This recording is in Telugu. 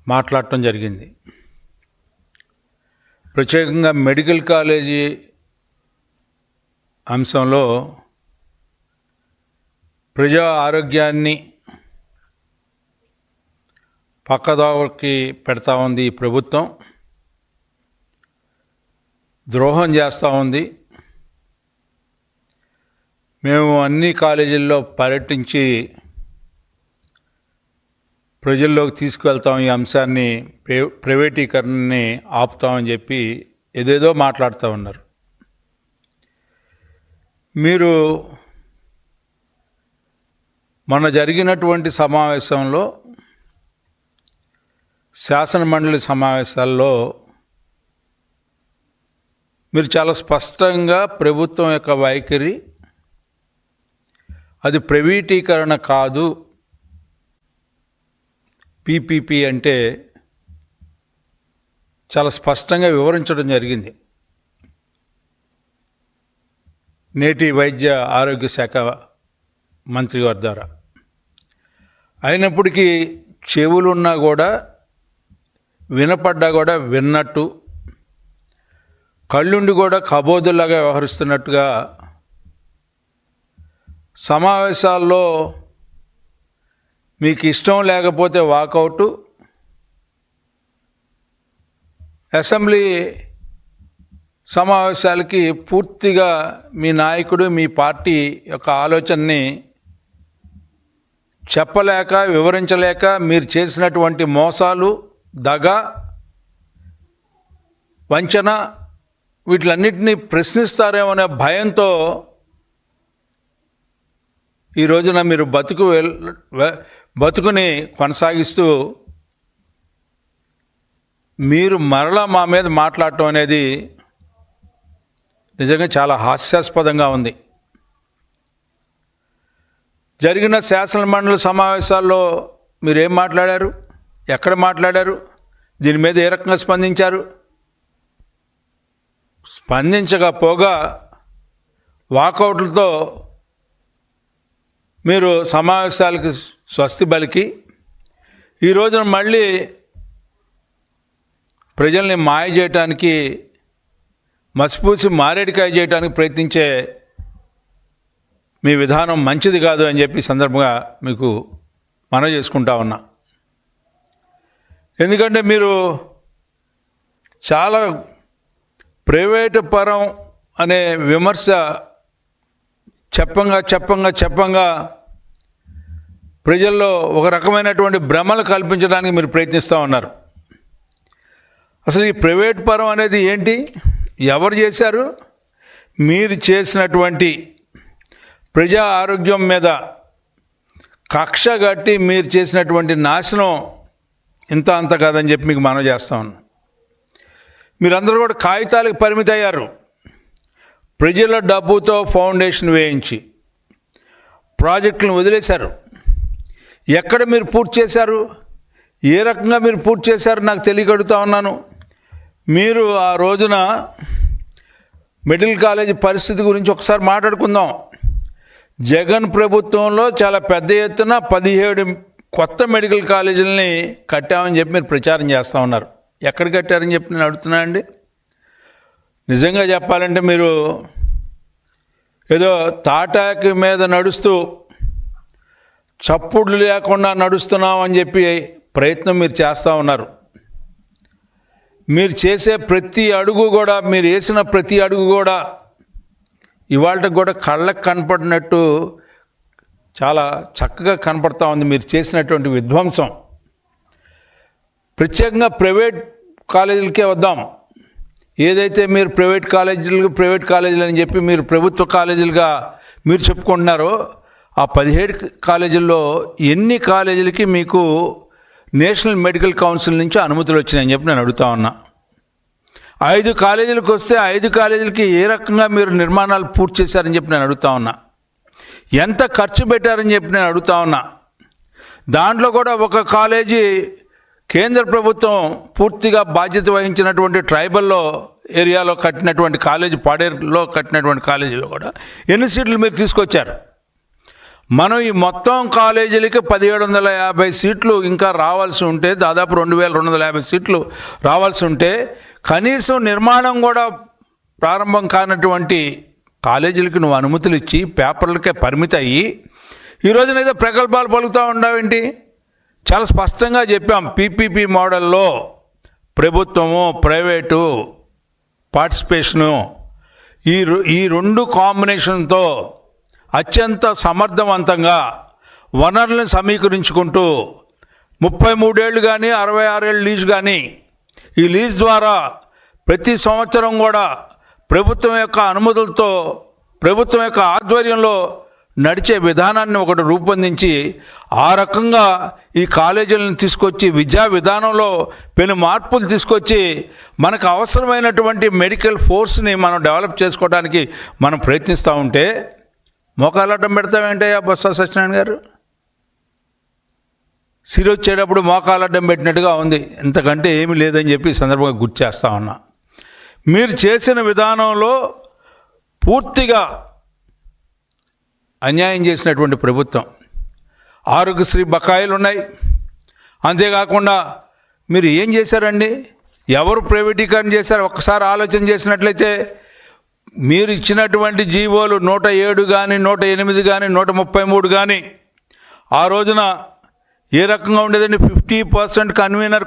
మాట్లాడటం జరిగింది. ప్రత్యేకంగా మెడికల్ కాలేజీ అంశంలో ప్రజా ఆరోగ్యాన్ని పక్కదారికి పెడతా ఉంది ఈ ప్రభుత్వం, ద్రోహం చేస్తూ ఉంది. మేము అన్ని కాలేజీల్లో పర్యటించి ప్రజల్లోకి తీసుకువెళ్తాం, ఈ అంశాన్ని ప్రైవేటీకరణని ఆపుతామని చెప్పి ఏదేదో మాట్లాడుతూ ఉన్నారు. మీరు మొన్న జరిగినటువంటి సమావేశంలో, శాసనమండలి సమావేశాల్లో మీరు చాలా స్పష్టంగా ప్రభుత్వం యొక్క వైఖరి అది ప్రైవేటీకరణ కాదు, పీపీపీ అంటే చాలా స్పష్టంగా వివరించడం జరిగింది. నేటి వైద్య ఆరోగ్య శాఖ మంత్రి గారి ద్వారా. అయినప్పటికీ చెవులున్నా కూడా, వినపడ్డా కూడా విన్నట్టు, కళ్ళుండి కూడా కబోదుల్లాగా వ్యవహరిస్తున్నట్టుగా సమావేశాల్లో మీకు ఇష్టం లేకపోతే వాకౌటు, అసెంబ్లీ సమావేశాలకి పూర్తిగా మీ నాయకుడు, మీ పార్టీ యొక్క ఆలోచనని చెప్పలేక, వివరించలేక మీరు చేసినటువంటి మోసాలు, దగ, వంచన వీటిలన్నింటినీ ప్రశ్నిస్తారేమనే భయంతో ఈ రోజున మీరు బతుకుని కొనసాగిస్తూ మీరు మరలా మా మీద మాట్లాడటం అనేది నిజంగా చాలా హాస్యాస్పదంగా ఉంది. జరిగిన శాసనమండలి సమావేశాల్లో మీరేం మాట్లాడారు, ఎక్కడ మాట్లాడారు, దీని మీద ఏ రకంగా స్పందించారు? స్పందించకపోగా వాకౌట్లతో మీరు సమావేశాలకు స్వస్తి పలికి ఈ రోజున మళ్ళీ ప్రజల్ని మాయ చేయటానికి, మసిపూసి మారేడికాయ చేయడానికి ప్రయత్నించే మీ విధానం మంచిది కాదు అని చెప్పి సందర్భంగా మీకు మనవి చేసుకుంటా ఉన్నా. ఎందుకంటే మీరు చాలా ప్రైవేటు పరం అనే విమర్శ చెప్పంగా ప్రజల్లో ఒక రకమైనటువంటి భ్రమలు కల్పించడానికి మీరు ప్రయత్నిస్తూ ఉన్నారు. అసలు ఈ ప్రైవేట్ పరం అనేది ఏంటి, ఎవరు చేశారు? మీరు చేసినటువంటి ప్రజా ఆరోగ్యం మీద కక్ష కట్టి మీరు చేసినటువంటి నాశనం ఇంత అంత కాదని చెప్పి మీకు మనవి చేస్తా ఉన్నాను. మీరందరూ కూడా కాగితాలకు పరిమితి అయ్యారు. ప్రజల డబ్బుతో ఫౌండేషన్ వేయించి ప్రాజెక్టులను వదిలేశారు. ఎక్కడ మీరు పూర్తి చేశారు, ఏ రకంగా మీరు పూర్తి చేశారు నాకు తెలియగడుగుతా ఉన్నాను. మీరు ఆ రోజున మెడికల్ కాలేజీ పరిస్థితి గురించి ఒకసారి మాట్లాడుకుందాం. జగన్ ప్రభుత్వంలో చాలా పెద్ద ఎత్తున 17 కొత్త మెడికల్ కాలేజీలని కట్టామని చెప్పి మీరు ప్రచారం చేస్తూ ఉన్నారు. ఎక్కడ కట్టారని చెప్పి నేను అడుగుతున్నా అండి. నిజంగా చెప్పాలంటే మీరు ఏదో తాటాకి మీద నడుస్తూ చప్పుళ్ళు లేకుండా నడుస్తున్నామని చెప్పి ప్రయత్నం మీరు చేస్తూ ఉన్నారు. మీరు చేసే ప్రతి అడుగు కూడా, మీరు వేసిన ప్రతి అడుగు కూడా ఇవాళకి కూడా కళ్ళకు కనపడినట్టు చాలా చక్కగా కనపడతా ఉంది మీరు చేసినటువంటి విధ్వంసం. ప్రత్యేకంగా ప్రైవేట్ కాలేజీలకే వద్దాం. ఏదైతే మీరు ప్రైవేట్ కాలేజీలు అని చెప్పి మీరు ప్రభుత్వ కాలేజీలుగా మీరు చెప్పుకుంటున్నారో, ఆ 17 కాలేజీల్లో ఎన్ని కాలేజీలకి మీకు నేషనల్ మెడికల్ కౌన్సిల్ నుంచి అనుమతులు వచ్చినాయని చెప్పి నేను అడుగుతా ఉన్నా. 5 కాలేజీలకు వస్తే 5 కాలేజీలకి ఏ రకంగా మీరు నిర్మాణాలు పూర్తి చేశారని చెప్పి నేను అడుగుతా ఉన్నా. ఎంత ఖర్చు పెట్టారని చెప్పి నేను అడుగుతా ఉన్నా. దాంట్లో కూడా ఒక కాలేజీ కేంద్ర ప్రభుత్వం పూర్తిగా బాధ్యత వహించినటువంటి ట్రైబల్లో ఏరియాలో కట్టినటువంటి కాలేజీ, పాడేరులో కట్టినటువంటి కాలేజీలో కూడా ఎన్ని సీట్లు మీరు తీసుకొచ్చారు? మనం ఈ మొత్తం కాలేజీలకి 1750 సీట్లు ఇంకా రావాల్సి ఉంటే, దాదాపు 2250 సీట్లు రావాల్సి ఉంటే, కనీసం నిర్మాణం కూడా ప్రారంభం కానటువంటి కాలేజీలకి నువ్వు అనుమతులు ఇచ్చి పేపర్లకే పరిమితి అయ్యి ఈ రోజున ఏదో ప్రగల్భాలు పలుకుతూ ఉండవేంటి? చాలా స్పష్టంగా చెప్పాం, పీపీపీ మోడల్లో ప్రభుత్వము ప్రైవేటు పార్టిసిపేషను ఈ రెండు కాంబినేషన్తో అత్యంత సమర్థవంతంగా వనరులను సమీకరించుకుంటూ 33 ఏళ్ళు కానీ 66 ఏళ్ళు లీజు కానీ, ఈ లీజ్ ద్వారా ప్రతి సంవత్సరం కూడా ప్రభుత్వం యొక్క అనుమతులతో ప్రభుత్వం యొక్క ఆధ్వర్యంలో నడిచే విధానాన్ని ఒకటి రూపొందించి ఆ రకంగా ఈ కాలేజీలను తీసుకొచ్చి విద్యా విధానంలో పెను మార్పులు తీసుకొచ్చి మనకు అవసరమైనటువంటి మెడికల్ ఫోర్స్ని మనం డెవలప్ చేసుకోవడానికి మనం ప్రయత్నిస్తూ ఉంటే మోకాలడ్డం పెడతామేంటయ్యా బొత్స సత్యనారాయణ గారు? సిరి వచ్చేటప్పుడు మోకాలడ్డం పెట్టినట్టుగా ఉంది, ఇంతకంటే ఏమీ లేదని చెప్పి ఈ సందర్భంగా గుర్తు చేస్తా ఉన్నా. మీరు చేసిన విధానంలో పూర్తిగా అన్యాయం చేసినటువంటి ప్రభుత్వం. ఆరోగ్యశ్రీ బకాయిలు ఉన్నాయి. అంతేకాకుండా మీరు ఏం చేశారండి? ఎవరు ప్రైవేటీకరణ చేశారు? ఒక్కసారి ఆలోచన చేసినట్లయితే మీరు ఇచ్చినటువంటి జీవోలు 107 కానీ 108 కానీ 133 కానీ ఆ రోజున ఏ రకంగా ఉండేదండి? 50% కన్వీనర్